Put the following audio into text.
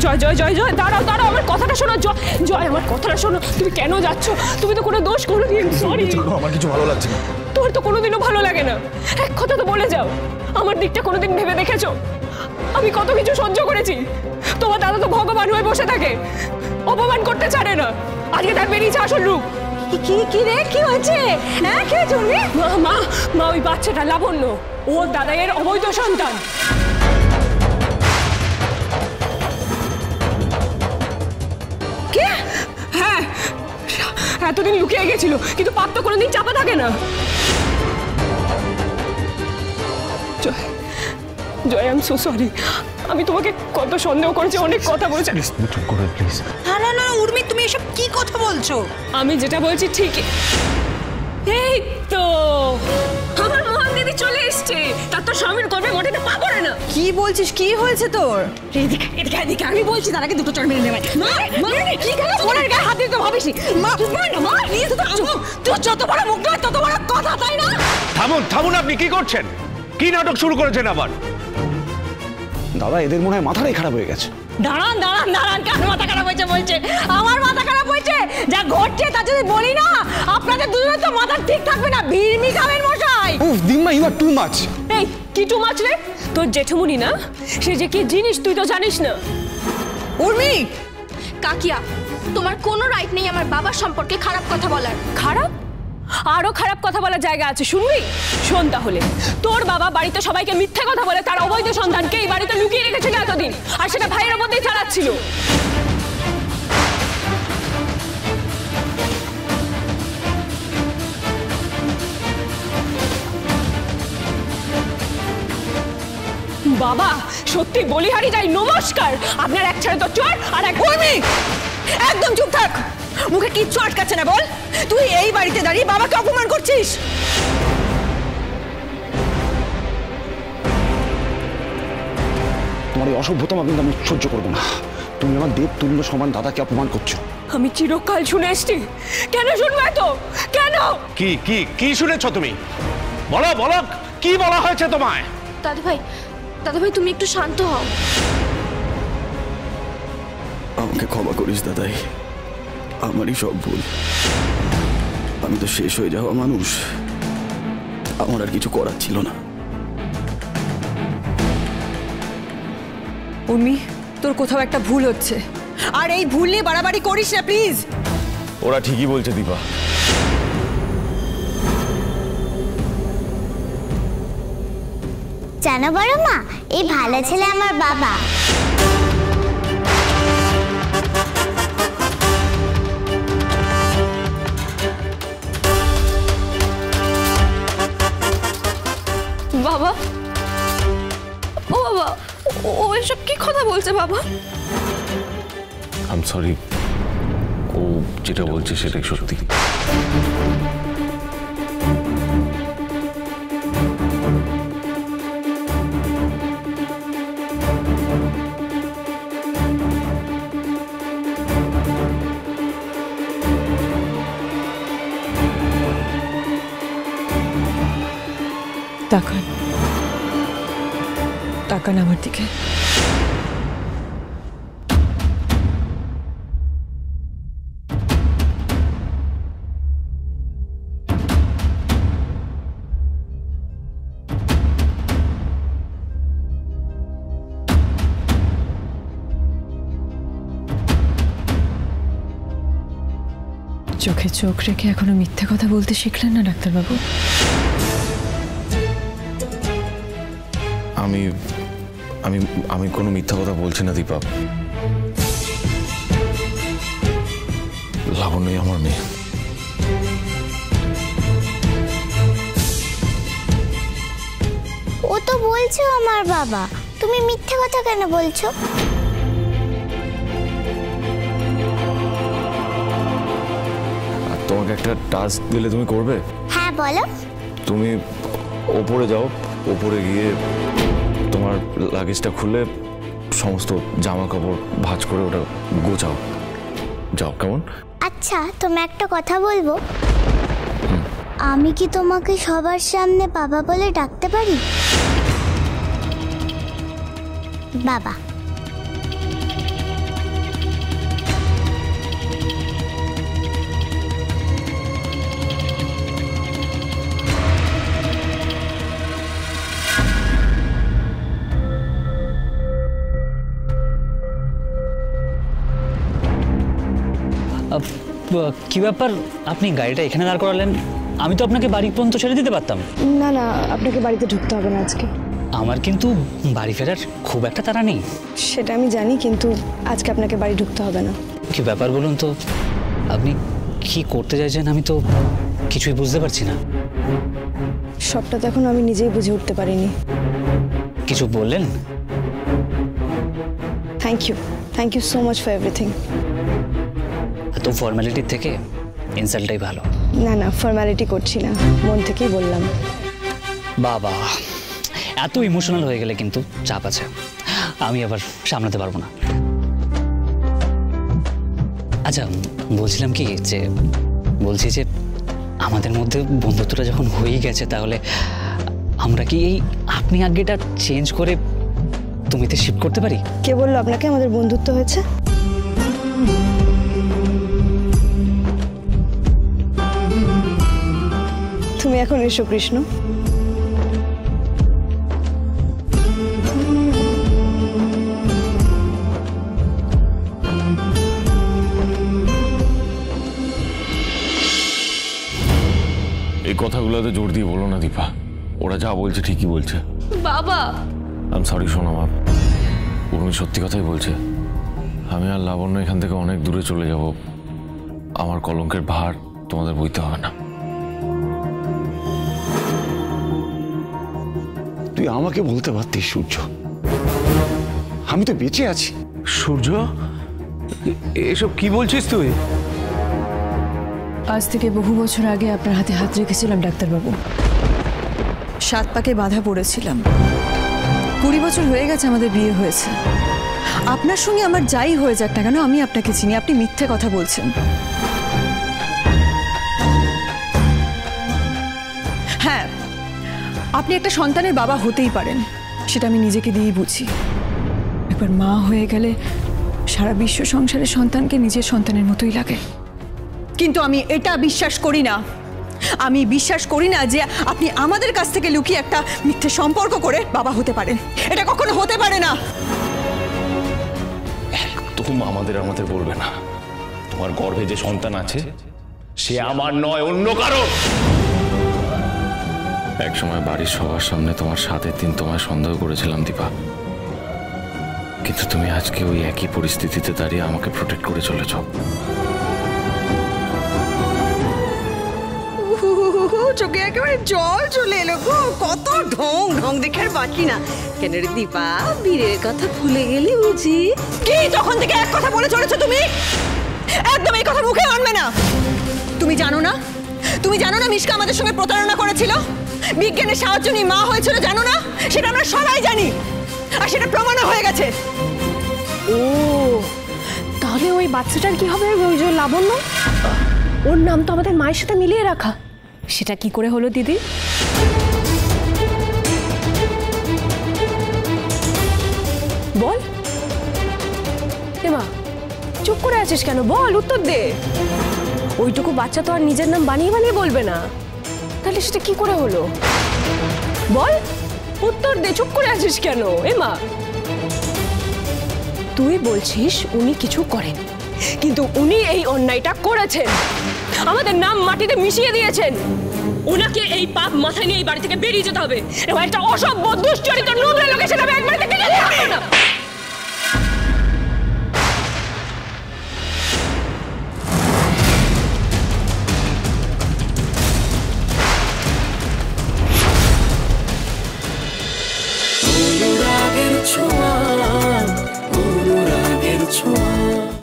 জয় জয় জয় জয়, দাঁড়াও দাঁড়াও, আমার কথাটা শোনো। জয় জয়, আমার কথাটা শোনো। তুমি কেন যাচ্ছ? তুমি তো কোনো দোষ কোনোদিন। সরি, আমার কিছু ভালো লাগছে না। তোর তো কোনোদিনও ভালো লাগে না। এক কথা তো বলে যাও, আমার দিকটা কোনোদিন ভেবে দেখেছো? আমি কত কিছু সহ্য করেছি। তোমার দাদা তো ভগবান হয়ে বসে থাকে, অপমান করতে ছাড়ে না। আজকে তার বেরিয়েছে আসল রূপ। কি রে, কি হয়েছে? হ্যাঁ, কি হয়েছে? মা মা মা, ওই বাচ্চাটা লাবণ্য, ওর দাদাইয়ের অবৈধ সন্তান। কে? হ্যাঁ, এতদিন লুকিয়ে গেছিল, কিন্তু পাপ তো কোনোদিন চাপা থাকে না। জয় জয়, আই এম সো সরি। আমি তোমাকে কত সন্দেহ করেছি, অনেক কথা বলেছি। চুপ করো প্লিজ। না না, উর্মি, তুমি এসব কি কথা বলছো? আমি যেটা বলছি ঠিকই। এই তো আমার মোহন দিদি চলে এসছে। তার তো স্বামীর গর্বে মাটিতে পা পড়ে না। কি বলছিস? কি হয়েছে তোর? এদিকে এদিকে এদিকে, আমি বলছি তার আগে দুটো চড় মেরে নেবে। মা, কি কেন ফোনের গায়ে হাত দিতে তো ভাবিস? মা, মা, নিয়ে তো তুই যত বড় মুখ নয় তত বড় কথা, তাই না? থামুন থামুন, আপনি কি করছেন? কি নাটক শুরু করেছেন আবার? দাদা, এদের মনে হয় মাথাটাই খারাপ হয়ে গেছে। দাঁড়ান দাঁড়ান দাঁড়ান, কার মাথা খারাপ হয়েছে বলছে? আমার মাথা খারাপ হয়েছে? যা ঘটছে তা যদি বলি না, আপনাদের দুজনের তো মাথা ঠিক থাকবে না। ভিড়মি খাবেন মশাই। উফ দিম্মা, ইউ আর টু মাচ। এই কি টু মাছ রে? তোর জেঠুমুনি না, সে যে কি জিনিস তুই তো জানিস না। উর্মি, কাকিয়া, তোমার কোনো রাইট নেই আমার বাবার সম্পর্কে খারাপ কথা বলার। খারাপ? আরো খারাপ কথা বলার জায়গা আছে, শুনবি? শোন তাহলে, তোর বাবা বাড়িতে সবাইকে মিথ্যে কথা বলে তার অবৈধ সন্তানকে এই বাড়িতে লুকিয়ে রেখেছিল এতদিন, আর সেটা ভাইয়ের মধ্যেই চালাচ্ছিল। বাবা সত্যি বলিহারি যাই, নমস্কার। আপনার এক ছেলে তো চোর আর এক। উর্মি, একদম চুপ থাক। মুখে কিচ্ছু আটকাচ্ছে না, বল। তুই এই বাড়িতে দাঁড়িয়ে বাবাকে অপমান করছিস। তোমার এই অসভ্যতম কিন্তু আমি সহ্য করবো না। তুমি আমার দেব তুল্য সমান দাদাকে অপমান করছো। আমি চিরকাল শুনে এসছি, কেন শুনবো এত? কেন? কি কি কি শুনেছো তুমি? বলো বলো, কি বলা হয়েছে তোমায়? দাদু ভাই তুমি একটু শান্ত হও। আমাকে ক্ষমা করিস দাদাই, আমারই সব ভুল। আমি তো শেষ হয়ে যাওয়া মানুষ, আমার আর কিছু করার ছিল না। উর্মি, তোর কোথাও একটা ভুল হচ্ছে, আর এই ভুল নিয়ে বাড়াবাড়ি করিস না প্লিজ। ওরা ঠিকই বলছে দীপা। জানো বড় মা, এই ভালো ছেলে আমার বাবা। বাবা, ও বাবা, ও এসব কি কথা বলছে বাবা? আই এম সরি, ও যেটা বলছে সেটাই সত্যি। তাকান, তাকান আমার দিকে। চোখে চোখ রেখে এখনো মিথ্যে কথা বলতে শিখলেন না ডাক্তারবাবু? আমি আমি আমি কোনো মিথ্যা কথা বলছি না দীপা। লাবণ্যই আমার মেয়ে। ও তো বলছো আমার বাবা, তুমি মিথ্যে কথা কেন বলছো? আর তোমাকে একটা টাস্ক দিলে তুমি করবে? হ্যাঁ বলো। তুমি ওপরে যাও, ওপরে গিয়ে তোমার লাগেজটা খুলে সমস্ত জামা কাপড় ভাঁজ করে ওটা গোছাও। যাও, কেমন? আচ্ছা, তুমি একটা কথা বলবো? আমি কি তোমাকে সবার সামনে বাবা বলে ডাকতে পারি? বাবা। কি ব্যাপার, আপনি গাড়িটা এখানে দাঁড় করালেন? আমি তো আপনাকে বাড়ি পর্যন্ত ছেড়ে দিতে পারতাম। না না, আপনাকে বাড়িতে ঢুকতে হবে না আজকে। আমার কিন্তু বাড়ি ফেরার খুব একটা তাড়া নেই। সেটা আমি জানি, কিন্তু আজকে আপনাকে বাড়ি ঢুকতে হবে না। কি ব্যাপার বলুন তো, আপনি কি করতে চাইছেন? আমি তো কিছুই বুঝতে পারছি না। সবটা তো এখন আমি নিজেই বুঝে উঠতে পারিনি। কিছু বললেন? Thank you so much for everything. এত ফর্মালিটির থেকে ইনসাল্টটাই ভালো। না না, ফর্মালিটি করছি না, মন থেকেই বললাম। বাবা, এত ইমোশনাল হয়ে গেলে কিন্তু চাপ আছে, আমি আবার সামলাতে পারবো না। আচ্ছা, বলছিলাম কি যে বলছি যে আমাদের মধ্যে বন্ধুত্বটা যখন হয়েই গেছে, তাহলে আমরা কি এই আপনি আগেটা চেঞ্জ করে তুমিতে শিফট করতে পারি? কে বললো আপনাকে আমাদের বন্ধুত্ব হয়েছে? তুমি এখন এসো কৃষ্ণ। এই কথাগুলোতে জোর দিয়ে বলো না দীপা, ওরা যা বলছে ঠিকই বলছে। বাবা, আই এম সরি সোনা মা, উর্মি সত্যি কথাই বলছে। আমি আর লাবণ্য এখান থেকে অনেক দূরে চলে যাব, আমার কলঙ্কের ভার তোমাদের বইতে হবে না। তুই আমাকে বলতে পারতিস সূর্য, আমি তো বেঁচে আছি। সূর্য, এসব কি বলছিস তুই? আজ থেকে বহু বছর আগে আপনার হাতে হাত রেখেছিলাম ডাক্তারবাবু। 7 পাকে বাধা পড়েছিলাম। 20 বছর হয়ে গেছে আমাদের বিয়ে হয়েছে। আপনার সঙ্গে আমার যাই হয়ে যাক না কেন, আমি আপনাকে চিনি। আপনি মিথ্যে কথা বলছেন। হ্যাঁ, আপনি একটা সন্তানের বাবা হতেই পারেন, সেটা আমি নিজেকে দিয়েই বুঝি। একবার মা হয়ে গেলে সারা বিশ্ব সংসারের সন্তানকে নিজের সন্তানের মতোই লাগে। কিন্তু আমি এটা বিশ্বাস করি না। আমি বিশ্বাস করি না যে আপনি আমাদের কাছ থেকে লুকিয়ে একটা মিথ্যে সম্পর্ক করে বাবা হতে পারেন। এটা কখনো হতে পারে না। একদম আমাদের বলবে না। তোমার গর্ভে যে সন্তান আছে সে আমার নয়, অন্য কারো। একসময় বাড়ির সবার সামনে তোমার 7-এর দিন তোমায় সন্দেহ করেছিলাম দীপা, কিন্তু তুমি আজকে ওই একই পরিস্থিতিতে দাঁড়িয়ে আমাকে প্রোটেক্ট করে চলেছ। চোখে একেবারে জল চলে এলো গো। কত ঢং ঢং দেখে আর বাকি না। কেন রে দীপা, বীরের কথা ভুলে গেলি বুঝি? কি তখন থেকে এক কথা বলে চলেছো তুমি? একদম এই কথা মুখে আনবে না। তুমি জানো না মিশকা আমাদের সঙ্গে প্রতারণা করেছিল, বিজ্ঞানের সাহায্য নিয়ে মা হয়েছিল, জানো না? সেটা আমরা সবাই জানি, আর সেটা প্রমাণ হয়ে গেছে। ও, তাহলে ওই বাচ্চাটার কি হবে? ওই যে লাবণ্য, ওর নাম তো আমাদের মায়ের সাথে মিলিয়ে রাখা। সেটা কি করে হলো দিদি? বল এমা, চুপ করে আছিস কেন? বল, উত্তর দে। ওইটুকু বাচ্চা তো আর নিজের নাম বানিয়ে বানিয়ে বলবে না, তাহলে সেটা কি করে হলো? বল, উত্তর দে, চুপ করে আছিস কেন? এমা, তুই বলছিস উনি কিছু করেন, কিন্তু উনি এই অন্যায়টা করেছেন, আমাদের নাম মাটিতে মিশিয়ে দিয়েছেন। ওনাকে এই পাপ মাথায় নিয়ে এই বাড়ি থেকে বেরিয়ে যেতে হবে। এবং একটা অসভ্য দুশ্চরিত্র নোংরা লোকের সাথে আমি এক বাড়ি থেকে যেতে পারবো না।